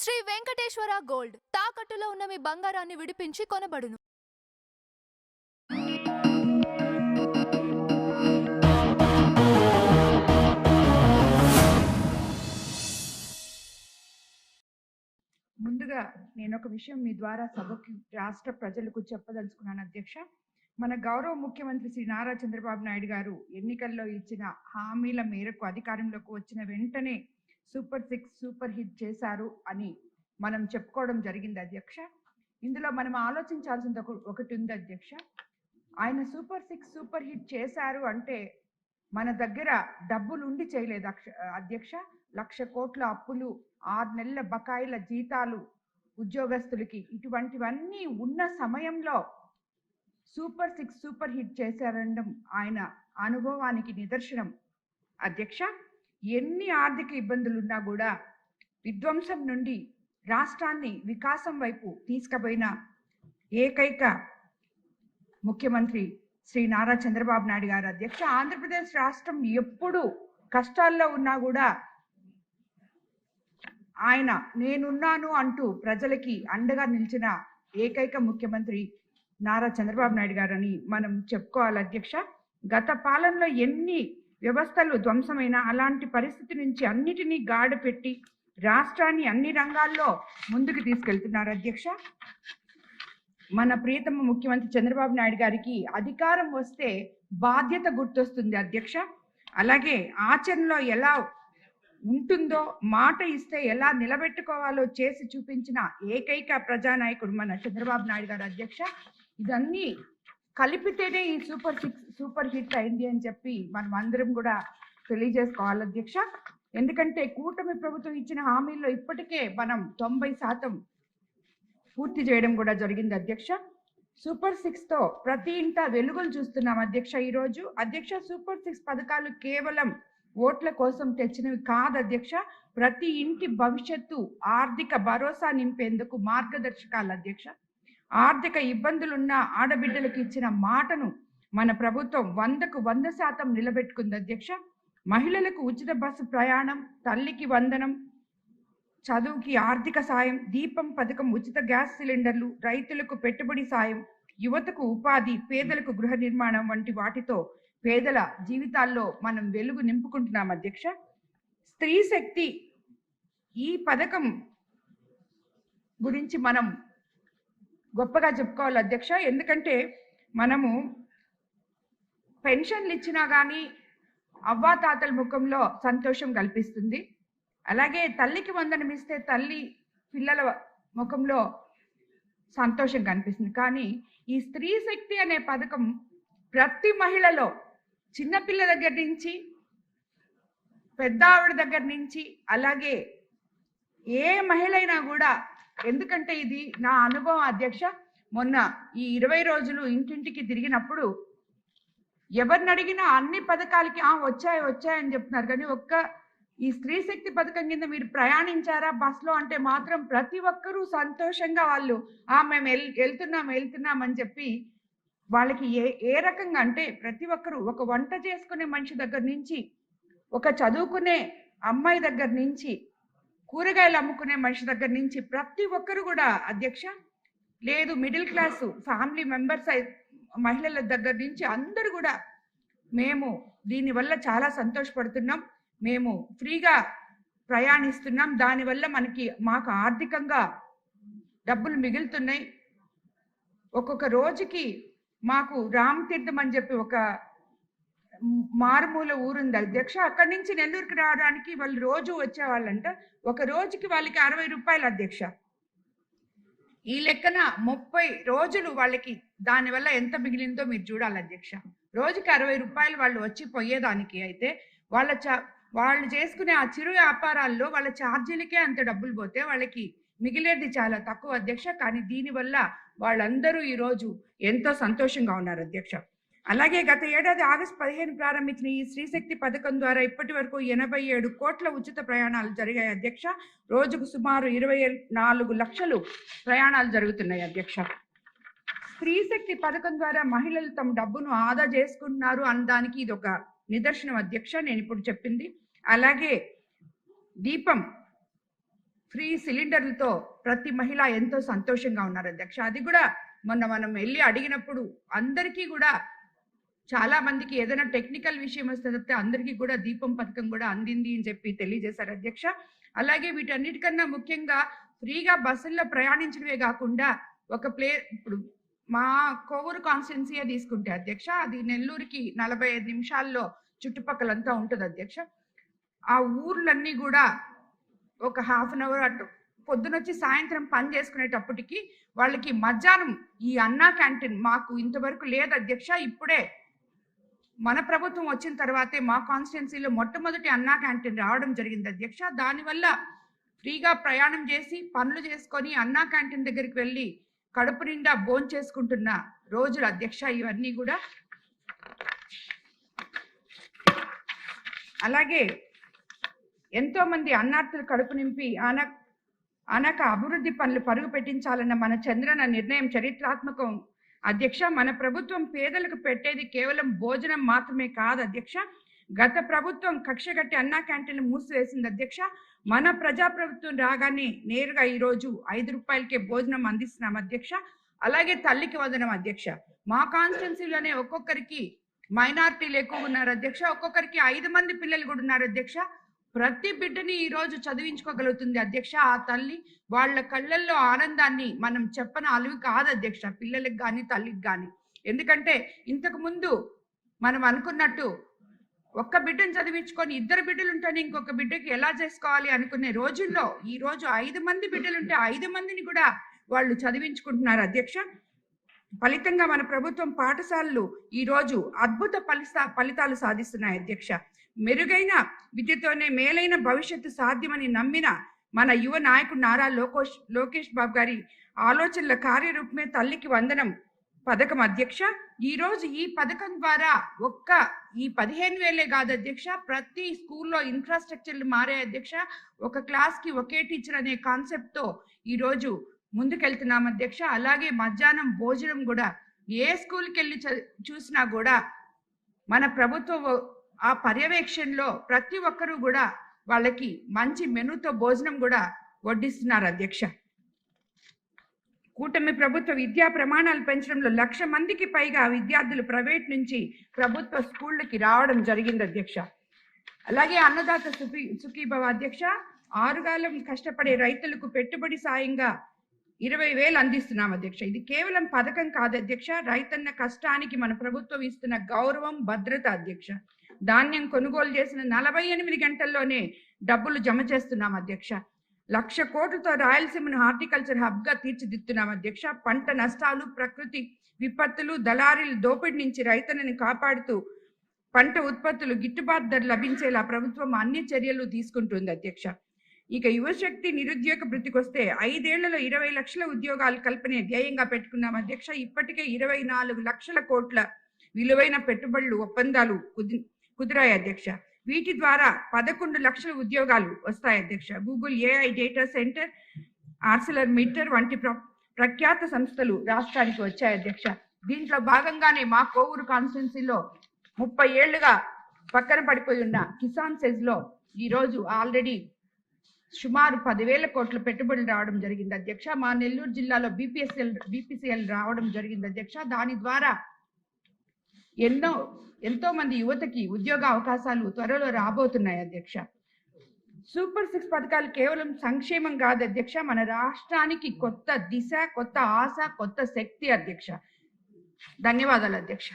Shri Venkateswara gold తాకట్టులో ఉన్న మీ బంగారాన్ని విడిపించి కొనబడును. ముందుగా నేను ఒక విషయం మీ ద్వారా సభకి రాష్ట్ర ప్రజలకు చెప్పదలుచుకున్నాను అధ్యక్ష. మన గౌరవ ముఖ్యమంత్రి శ్రీ నారా చంద్రబాబు నాయుడు గారు ఎన్నికల్లో ఇచ్చిన హామీల మేరకు అధికారంలోకి వచ్చిన వెంటనే సూపర్ 6 సూపర్ హిట్ చేశారు అని మనం చెప్పుకోవడం జరిగింది అధ్యక్ష. ఇందులో మనం ఆలోచించాల్సింది ఒకటి ఉంది అధ్యక్ష. ఆయన సూపర్ 6 సూపర్ హిట్ చేశారు అంటే మన దగ్గర డబ్బులు ఉండి చేయలేదు అధ్యక్ష. 1,00,000 కోట్ల అప్పులు, 6 నెలల బకాయిల జీతాలు ఉద్యోగస్తులకి, ఇటువంటివన్నీ ఉన్న సమయంలో సూపర్ 6 సూపర్ హిట్ చేశారనడం ఆయన అనుభవానికి నిదర్శనం అధ్యక్ష. ఎన్ని ఆర్థిక ఇబ్బందులు ఉన్నా కూడా విధ్వంసం నుండి రాష్ట్రాన్ని వికాసం వైపు తీసుకుపోయిన ఏకైక ముఖ్యమంత్రి శ్రీ నారా చంద్రబాబు నాయుడు గారు అధ్యక్ష. ఆంధ్రప్రదేశ్ రాష్ట్రం ఎప్పుడు కష్టాల్లో ఉన్నా కూడా ఆయన నేనున్నాను అంటూ ప్రజలకి అండగా నిలిచిన ఏకైక ముఖ్యమంత్రి నారా చంద్రబాబు నాయుడు గారు అని మనం చెప్పుకోవాలి అధ్యక్ష. గత పాలనలో ఎన్ని వ్యవస్థలు ధ్వంసమైన అలాంటి పరిస్థితి నుంచి అన్నిటినీ గాడి పెట్టి రాష్ట్రాన్ని అన్ని రంగాల్లో ముందుకు తీసుకెళ్తున్నారు అధ్యక్ష. మన ప్రియతమ ముఖ్యమంత్రి చంద్రబాబు నాయుడు గారికి అధికారం వస్తే బాధ్యత గుర్తొస్తుంది అధ్యక్ష. అలాగే ఆచరణలో ఎలా ఉంటుందో, మాట ఇస్తే ఎలా నిలబెట్టుకోవాలో చేసి చూపించిన ఏకైక ప్రజానాయకుడు మన చంద్రబాబు నాయుడు గారు అధ్యక్ష. ఇదన్నీ కలిపితేనే ఈ సూపర్ 6 సూపర్ హిట్ అయింది అని చెప్పి మనం అందరం కూడా తెలియజేసుకోవాలి అధ్యక్ష. ఎందుకంటే కూటమి ప్రభుత్వం ఇచ్చిన హామీల్లో ఇప్పటికే మనం 90% పూర్తి చేయడం కూడా జరిగింది అధ్యక్ష. సూపర్ 6తో ప్రతి ఇంట వెలుగులు చూస్తున్నాం అధ్యక్ష ఈరోజు. అధ్యక్ష, సూపర్ 6 పథకాలు కేవలం ఓట్ల కోసం తెచ్చినవి కాదు అధ్యక్ష. ప్రతి ఇంటి భవిష్యత్తు, ఆర్థిక భరోసా నింపేందుకు మార్గదర్శకాలు అధ్యక్ష. ఆర్థిక ఇబ్బందులున్న ఆడబిడ్డలకు ఇచ్చిన మాటను మన ప్రభుత్వం 100కు 100% నిలబెట్టుకుంది అధ్యక్ష. మహిళలకు ఉచిత బస్సు ప్రయాణం, తల్లికి వందనం, చదువుకి ఆర్థిక సాయం, దీపం పథకం, ఉచిత గ్యాస్ సిలిండర్లు, రైతులకు పెట్టుబడి సాయం, యువతకు ఉపాధి, పేదలకు గృహ నిర్మాణం వంటి వాటితో పేదల జీవితాల్లో మనం వెలుగు నింపుకుంటున్నాం అధ్యక్ష. స్త్రీ శక్తి ఈ పథకం గురించి మనం గొప్పగా చెప్పుకోవాలి అధ్యక్ష. ఎందుకంటే మనము పెన్షన్లు ఇచ్చినా కానీ అవ్వాతాతల ముఖంలో సంతోషం కల్పిస్తుంది. అలాగే తల్లికి వందనం ఇస్తే తల్లి పిల్లల ముఖంలో సంతోషం కనిపిస్తుంది. కానీ ఈ స్త్రీ శక్తి అనే పథకం ప్రతి మహిళలో, చిన్నపిల్ల దగ్గర నుంచి పెద్ద ఆవిడ దగ్గర నుంచి, అలాగే ఏ మహిళ అయినా కూడా, ఎందుకంటే ఇది నా అనుభవం అధ్యక్ష. మొన్న ఈ 20 రోజులు ఇంటింటికి తిరిగినప్పుడు ఎవరిని అడిగినా అన్ని పథకాలకి వచ్చాయని చెప్తున్నారు. కానీ ఈ స్త్రీ శక్తి పథకం కింద మీరు ప్రయాణించారా బస్సులో అంటే మాత్రం ప్రతి ఒక్కరూ సంతోషంగా వాళ్ళు మేము వెళ్తున్నాం అని చెప్పి వాళ్ళకి ఏ రకంగా అంటే ప్రతి ఒక్కరూ, ఒక వంట చేసుకునే మనిషి దగ్గర నుంచి, ఒక చదువుకునే అమ్మాయి దగ్గర నుంచి, కూరగాయలు అమ్ముకునే మనిషి దగ్గర నుంచి ప్రతి ఒక్కరు కూడా అధ్యక్ష, లేదు మిడిల్ క్లాసు ఫ్యామిలీ మెంబర్స్ మహిళల దగ్గర నుంచి అందరూ కూడా మేము దీనివల్ల చాలా సంతోషపడుతున్నాం, మేము ఫ్రీగా ప్రయాణిస్తున్నాం, దానివల్ల మాకు ఆర్థికంగా డబ్బులు మిగులుతున్నాయి. ఒక్కొక్క రోజుకి మాకు రామతీర్థం అని చెప్పి ఒక మారుమూల ఊరుంది అధ్యక్ష. అక్కడి నుంచి నెల్లూరుకి రావడానికి వాళ్ళు రోజు వచ్చేవాళ్ళంట. ఒక రోజుకి వాళ్ళకి 60 రూపాయలు అధ్యక్ష. ఈ లెక్కన 30 రోజులు వాళ్ళకి దానివల్ల ఎంత మిగిలిందో మీరు చూడాలి అధ్యక్ష. రోజుకి 60 రూపాయలు వాళ్ళు వచ్చి పోయేదానికి అయితే వాళ్ళు చేసుకునే ఆ చిరు వ్యాపారాల్లో వాళ్ళ ఛార్జీలకే అంత డబ్బులు పోతే వాళ్ళకి మిగిలేది చాలా తక్కువ అధ్యక్ష. కానీ దీనివల్ల వాళ్ళందరూ ఈరోజు ఎంతో సంతోషంగా ఉన్నారు అధ్యక్ష. అలాగే గత ఏడాది ఆగస్టు 15 ప్రారంభించిన ఈ స్త్రీశక్తి పథకం ద్వారా ఇప్పటి వరకు 87 కోట్ల ఉచిత ప్రయాణాలు జరిగాయి అధ్యక్ష. రోజుకు సుమారు 24 లక్షలు ప్రయాణాలు జరుగుతున్నాయి అధ్యక్ష. స్త్రీశక్తి పథకం ద్వారా మహిళలు తమ డబ్బును ఆదా చేసుకుంటున్నారు అనడానికి ఇది ఒక నిదర్శనం అధ్యక్ష నేను ఇప్పుడు చెప్పింది. అలాగే దీపం ఫ్రీ సిలిండర్లతో ప్రతి మహిళ ఎంతో సంతోషంగా ఉన్నారు అధ్యక్ష. అది కూడా మొన్న మనం వెళ్ళి అడిగినప్పుడు అందరికీ కూడా చాలా మందికి ఏదైనా టెక్నికల్ విషయం వస్తే తప్పితే అందరికీ కూడా దీపం పథకం కూడా అందింది అని చెప్పి తెలియజేశారు అధ్యక్ష. అలాగే వీటన్నిటికన్నా ముఖ్యంగా ఫ్రీగా బస్సుల్లో ప్రయాణించడమే కాకుండా ఇప్పుడు మా కోవూరు కాన్స్టిట్యున్సీయే తీసుకుంటే అధ్యక్ష, అది నెల్లూరుకి 45 నిమిషాల్లో చుట్టుపక్కలంతా ఉంటుంది అధ్యక్ష. ఆ ఊర్లన్నీ కూడా ఒక హాఫ్ అన్ అవర్ అటు పొద్దునొచ్చి సాయంత్రం పని చేసుకునేటప్పటికి వాళ్ళకి మధ్యాహ్నం ఈ అన్నా క్యాంటీన్ మాకు ఇంతవరకు లేదు అధ్యక్ష. ఇప్పుడే మన ప్రభుత్వం వచ్చిన తర్వాతే మా కాన్స్టిట్యున్సీలో మొట్టమొదటి అన్నా క్యాంటీన్ రావడం జరిగింది అధ్యక్ష. దానివల్ల ఫ్రీగా ప్రయాణం చేసి పనులు చేసుకొని అన్నా క్యాంటీన్ దగ్గరికి వెళ్ళి కడుపు నిండా భోజనం చేసుకుంటున్న రోజులు అధ్యక్ష ఇవన్నీ కూడా. అలాగే ఎంతో మంది అన్నార్థులు కడుపు నింపి అనక అభివృద్ధి పనులు పరుగు పెట్టించాలన్న మన చంద్రన్న నిర్ణయం చరిత్రాత్మకం అధ్యక్ష. మన ప్రభుత్వం పేదలకు పెట్టేది కేవలం భోజనం మాత్రమే కాదు అధ్యక్ష. గత ప్రభుత్వం కక్షగట్టి అన్నా క్యాంటీన్లు మూసివేసింది అధ్యక్ష. మన ప్రజాప్రభుత్వం రాగానే నేరుగా ఈరోజు 5 రూపాయలకే భోజనం అందిస్తున్నాం అధ్యక్ష. అలాగే తల్లికి వందనం అధ్యక్ష. మా కాన్స్టిట్యున్సీలోనే ఒక్కొక్కరికి మైనారిటీలు ఎక్కువ ఉన్నారు అధ్యక్ష. ఒక్కొక్కరికి 5 మంది పిల్లలు కూడా ఉన్నారు అధ్యక్ష. ప్రతి బిడ్డని ఈ రోజు చదివించుకోగలుగుతుంది అధ్యక్ష ఆ తల్లి. వాళ్ళ కళ్ళల్లో ఆనందాన్ని మనం చెప్పన అలువి కాదు అధ్యక్ష, పిల్లలకు కానీ తల్లికి కానీ. ఎందుకంటే ఇంతకు ముందు మనం అనుకున్నట్టు ఒక్క బిడ్డను చదివించుకొని 2 బిడ్డలు ఉంటేనే ఇంకొక బిడ్డకి ఎలా చేసుకోవాలి అనుకునే రోజుల్లో ఈ రోజు 5 మంది బిడ్డలుంటే 5 మందిని కూడా వాళ్ళు చదివించుకుంటున్నారు అధ్యక్ష. ఫలితంగా మన ప్రభుత్వం పాఠశాలలు ఈ రోజు అద్భుత ఫలితాలు సాధిస్తున్నాయి అధ్యక్ష. మెరుగైన విద్యతోనే మేలైన భవిష్యత్తు సాధ్యమని నమ్మిన మన యువ నాయకుడు నారా లోకేష్ బాబు గారి ఆలోచనల కార్యరూపమే తల్లికి వందనం పథకం అధ్యక్ష. ఈ రోజు ఈ పథకం ద్వారా ఈ 15,000 కాదు అధ్యక్ష, ప్రతి స్కూల్లో ఇన్ఫ్రాస్ట్రక్చర్లు మారే అధ్యక్ష. ఒక క్లాస్ కి ఒకే టీచర్ అనే కాన్సెప్ట్ తో ఈ రోజు ముందుకెళ్తున్నాం అధ్యక్ష. అలాగే మధ్యాహ్నం భోజనం కూడా ఏ స్కూల్కి వెళ్ళి చూసినా కూడా మన ప్రభుత్వం ఆ పర్యవేక్షణలో ప్రతి ఒక్కరూ కూడా వాళ్ళకి మంచి మెనూతో భోజనం కూడా వడ్డిస్తున్నారు అధ్యక్ష. కూటమి ప్రభుత్వ విద్యా ప్రమాణాలు పెంచడంలో 1,00,000 మందికి పైగా విద్యార్థులు ప్రైవేట్ నుంచి ప్రభుత్వ స్కూళ్ళకి రావడం జరిగింది అధ్యక్ష. అలాగే అన్నదాత సుఖీభవ అధ్యక్ష. 6 కాలం కష్టపడే రైతులకు పెట్టుబడి సాయంగా 20,000 అందిస్తున్నాం అధ్యక్ష. ఇది కేవలం పథకం కాదు అధ్యక్ష, రైతన్న కష్టానికి మన ప్రభుత్వం ఇస్తున్న గౌరవం, భద్రత అధ్యక్ష. ధాన్యం కొనుగోలు చేసిన 48 గంటల్లోనే డబ్బులు జమ చేస్తున్నాం అధ్యక్ష. 1,00,000 కోట్లతో రాయలసీమను హార్టికల్చర్ హబ్ గా తీర్చిదిద్దుతున్నాం అధ్యక్ష. పంట నష్టాలు, ప్రకృతి విపత్తులు, దళారీల దోపిడీ నుంచి రైతులను కాపాడుతూ పంట ఉత్పత్తులు గిట్టుబాటు ధర లభించేలా ప్రభుత్వం అన్ని చర్యలు తీసుకుంటుంది అధ్యక్ష. ఇక యువశక్తి నిరుద్యోగ వృత్తికి వస్తే 5 ఏళ్లలో 20 లక్షల ఉద్యోగాలు కల్పనే ధ్యేయంగా పెట్టుకున్నాం అధ్యక్ష. ఇప్పటికే 24 లక్షల కోట్ల విలువైన పెట్టుబడులు ఒప్పందాలు కుదిరాయి అధ్యక్ష. వీటి ద్వారా 11 లక్షల ఉద్యోగాలు వస్తాయి అధ్యక్ష. Google, AI data centre, ArcelorMittal వంటి ప్రఖ్యాత సంస్థలు రాష్ట్రానికి వచ్చాయి అధ్యక్ష. దీంట్లో భాగంగానే మా కోవూరు కాన్స్టిట్యున్సీలో 30 ఏళ్లుగా పక్కన పడిపోయి ఉన్న కిసాన్ సెజ్ లో ఈ రోజు ఆల్రెడీ సుమారు 10,000 కోట్ల పెట్టుబడులు రావడం జరిగింది అధ్యక్ష. మా నెల్లూరు జిల్లాలో BPCL రావడం జరిగింది అధ్యక్ష. దాని ద్వారా ఎంతో మంది యువతకి ఉద్యోగ అవకాశాలు త్వరలో రాబోతున్నాయి అధ్యక్ష. సూపర్ 6 పథకాలు కేవలం సంక్షేమం కాదు అధ్యక్ష, మన రాష్ట్రానికి కొత్త దిశ, కొత్త ఆశ, కొత్త శక్తి అధ్యక్ష. ధన్యవాదాలు అధ్యక్ష.